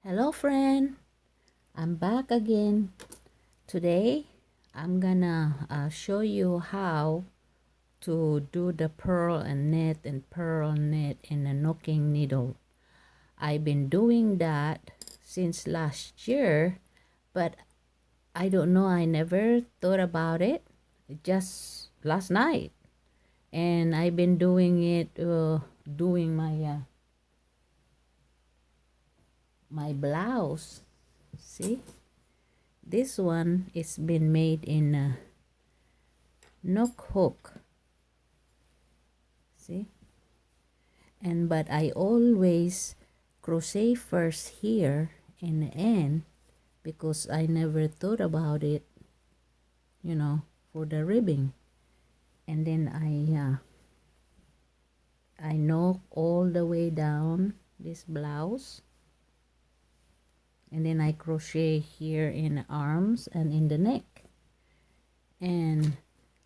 Hello friend, I'm back again. Today I'm gonna show you how to do the purl and knit in a knocking needle. I've been doing that since last year, but I don't know, I never thought about it just last night. And I've been doing it, doing my blouse. See? This one is been made in a knook hook. See? And but I always crochet first here in the end because I never thought about it, for the ribbing. And then I knock all the way down this blouse, and then I crochet here in the arms and in the neck. And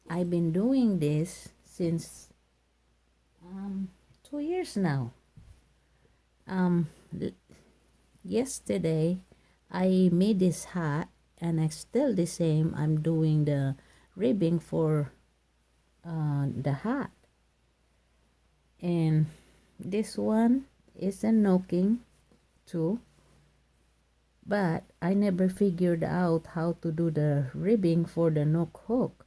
I've been doing this since 2 years now. Yesterday I made this hat, and I still the same. I'm doing the ribbing for the hat, and this one is a knocking too, but I never figured out how to do the ribbing for the knock hook.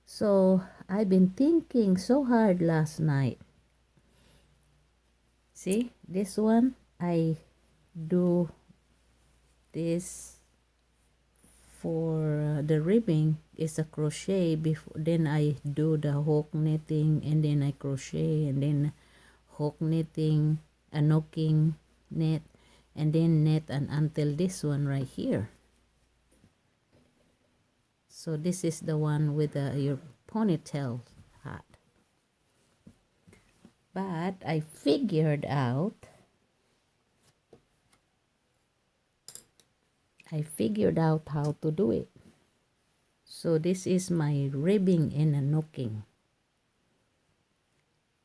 So I've been thinking so hard last night. See, this one I do this for the ribbing is a crochet before, then I do the hook knitting, and then I crochet, and then hook knitting, a knocking knit, and then knit, and until this one right here. So this is the one with your ponytail hat. But I figured out how to do it. So this is my ribbing and a knocking,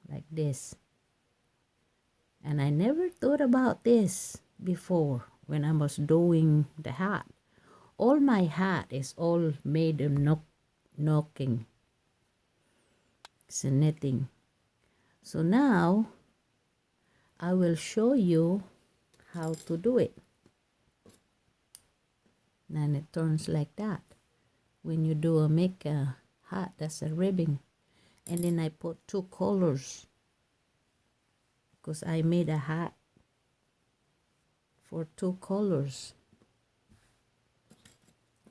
like this. And I never thought about this before when I was doing the hat. All my hat is all made of knocking, it's a knitting. So now I will show you how to do it. And it turns like that. When you make a hat, that's a ribbing. And then I put 2 colors because I made a hat for 2 colors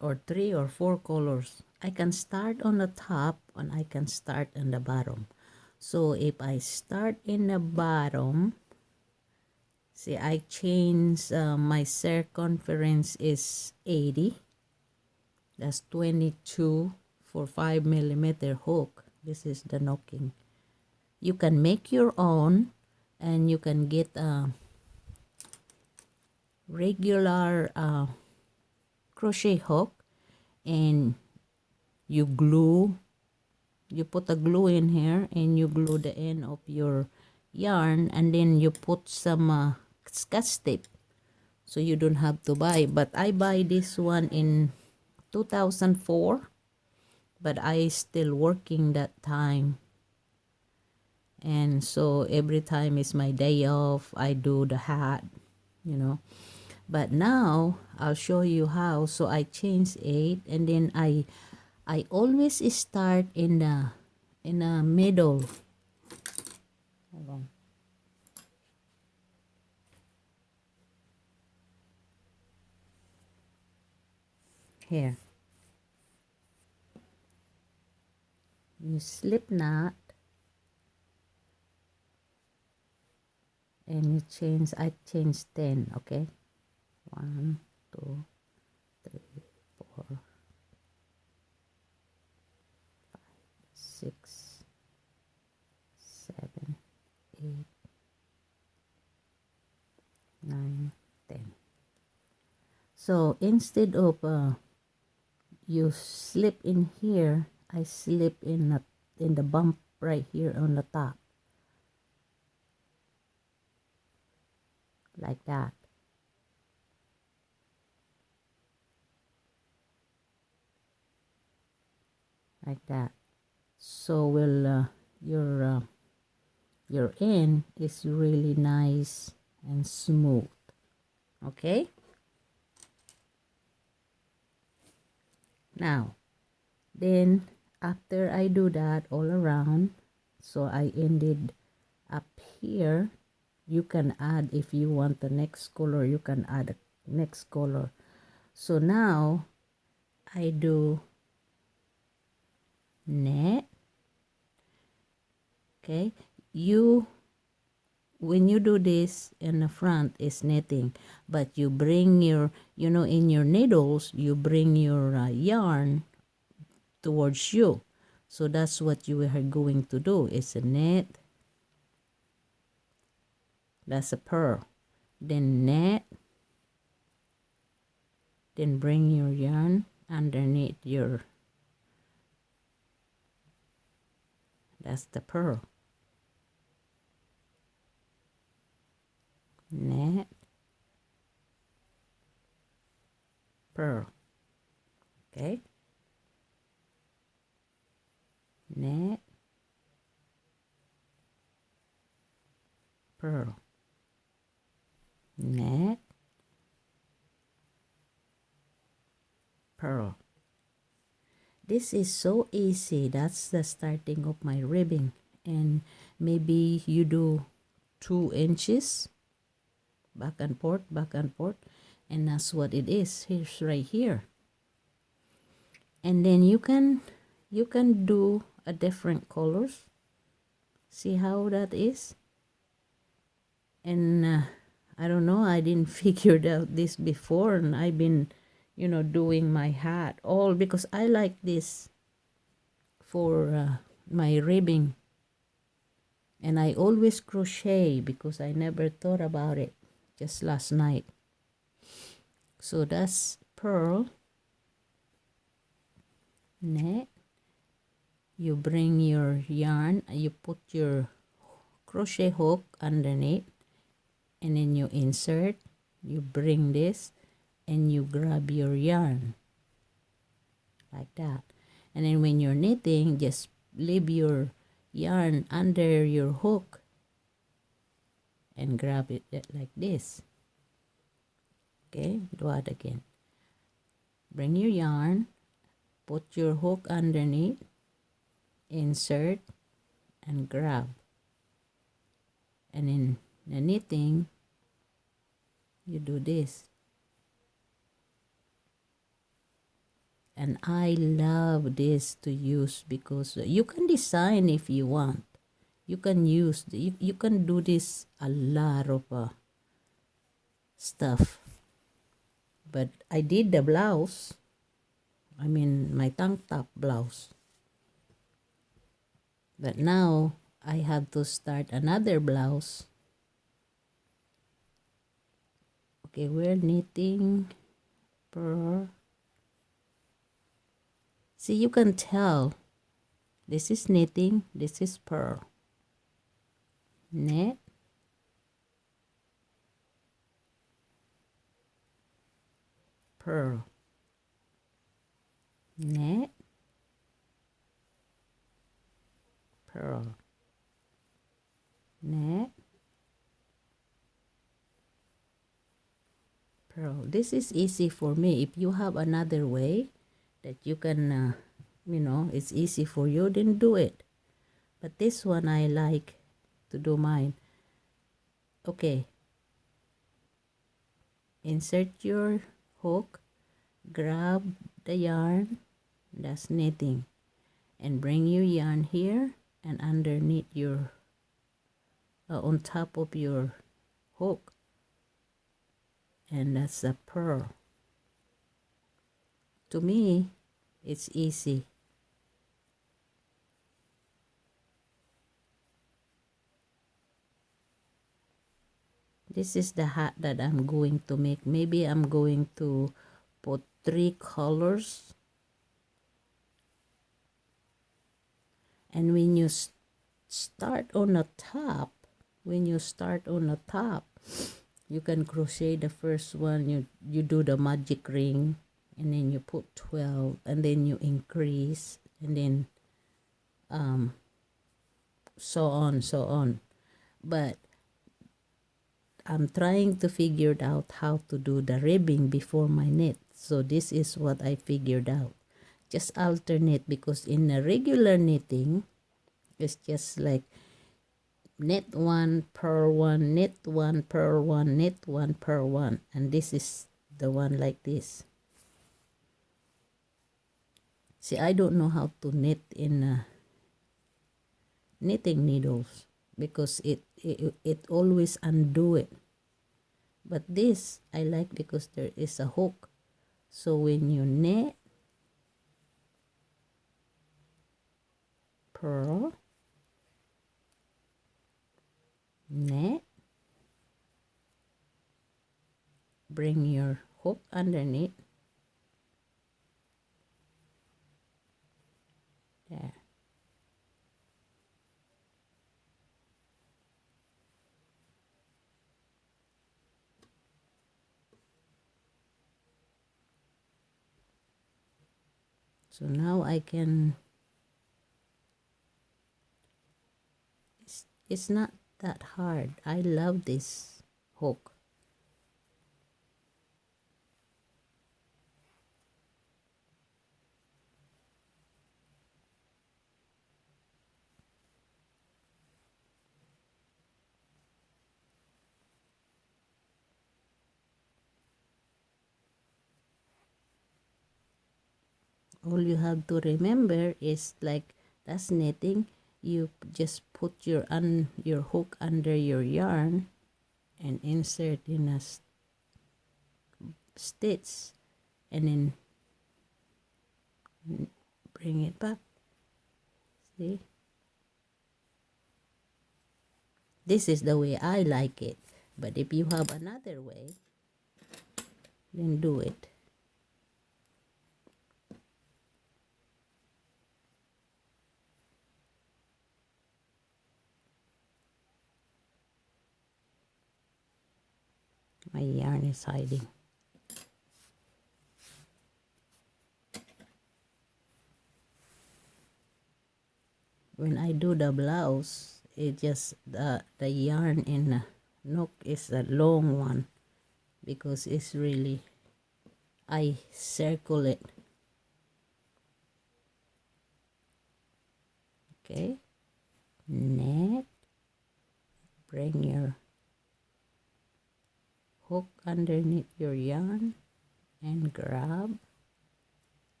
or 3 or 4 colors. I can start on the top and I can start on the bottom. So if I start in the bottom, see, I change my circumference is 80. That's 22 for 5mm hook. This is the knocking. You can make your own, and you can get a regular crochet hook, and you put a glue in here, and you glue the end of your yarn, and then you put some Scotch tape so you don't have to buy. But I buy this one in 2004, but I still working that time, and so every time is my day off, I do the hat, but now I'll show you how. So I change 8, and then I always start in the middle. Hold on. Here you slip knot, and you change. I change 10. Okay, 1 2 3 4 5 6 7 8 9 10. So instead of you slip in here, I slip in the bump right here on the top, like that. like that. So your end is really nice and smooth. Okay, now then after I do that all around, so I ended up here. You can add, if you want the next color, you can add a next color. So now I do net. Okay, when you do this in the front is netting, but you bring your, in your needles, you bring your yarn towards you. So that's what you are going to do. It's a net, that's a purl, then net, then bring your yarn underneath your, that's the purl, net, purl. Okay, net, purl, net, purl. This is so easy. That's the starting of my ribbing. And maybe you do 2 inches back and forth, and that's what it is. Here's right here. And then you can do a different colors. See how that is? And I don't know, I didn't figure out this before, and I've been doing my hat all because I like this for my ribbing. And I always crochet because I never thought about it just last night. So that's purl, net. You bring your yarn, you put your crochet hook underneath, and then you insert, you bring this, and you grab your yarn like that. And then when you're knitting, just leave your yarn under your hook and grab it like this. Okay, do it again. Bring your yarn, put your hook underneath, insert, and grab. And in the knitting, you do this. And I love this to use because you can design if you want. You can use, you can do this a lot of stuff. But I did the blouse. I mean my tank top blouse. But now I have to start another blouse. Okay, we're knitting purl. See, you can tell this is knitting, this is purl. Knit, purl, knit, purl, knit, purl. This is easy for me. If you have another way that you can, it's easy for you, then do it. But this one I like to do mine. Okay. Insert your hook, grab the yarn, that's knitting, and bring your yarn here and underneath your, on top of your hook, and that's a purl. To me, it's easy. This is the hat that I'm going to make. Maybe I'm going to put 3 colors. And when you start on the top, you can crochet the first one. You do the magic ring, and then you put 12, and then you increase and then so on. But I'm trying to figure out how to do the ribbing before my knit. So this is what I figured out. Just alternate, because in a regular knitting, it's just like knit one, purl one, knit one, purl one, knit one, purl one. And this is the one like this. See, I don't know how to knit in knitting needles, because it always undo it. But this I like because there is a hook. So when you knit, purl, knit, bring your hook underneath. There. So now I can, it's not that hard. I love this hook. All you have to remember is, like that's knitting, you just put your hook under your yarn and insert in a stitch, and then bring it back. See, this is the way I like it, but if you have another way, then do it. My yarn is hiding. When I do the blouse, it just the yarn in the knook is a long one, because it's really, I circle it. Okay, knit, bring your hook underneath your yarn and grab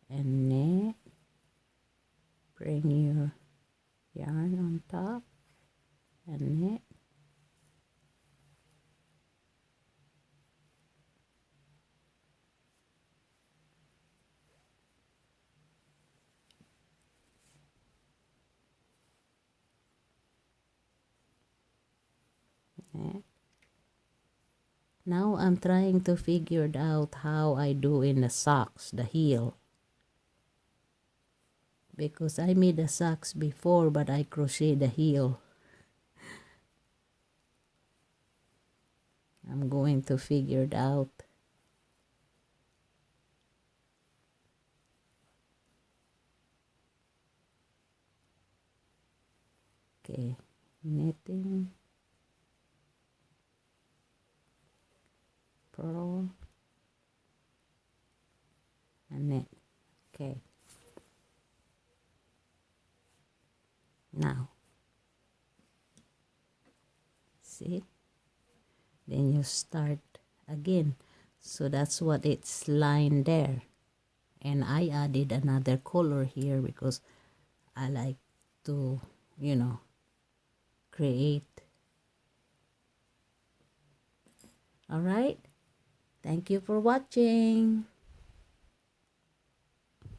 and knit, bring your yarn on top and knit. Knit. Now I'm trying to figure out how I do in the socks, the heel. Because I made the socks before, but I crochet the heel. I'm going to figure it out. Okay, knitting, purl, and knit. Okay. Now, see? Then you start again. So that's what it's lined there. And I added another color here because I like to, create. All right. Thank you for watching.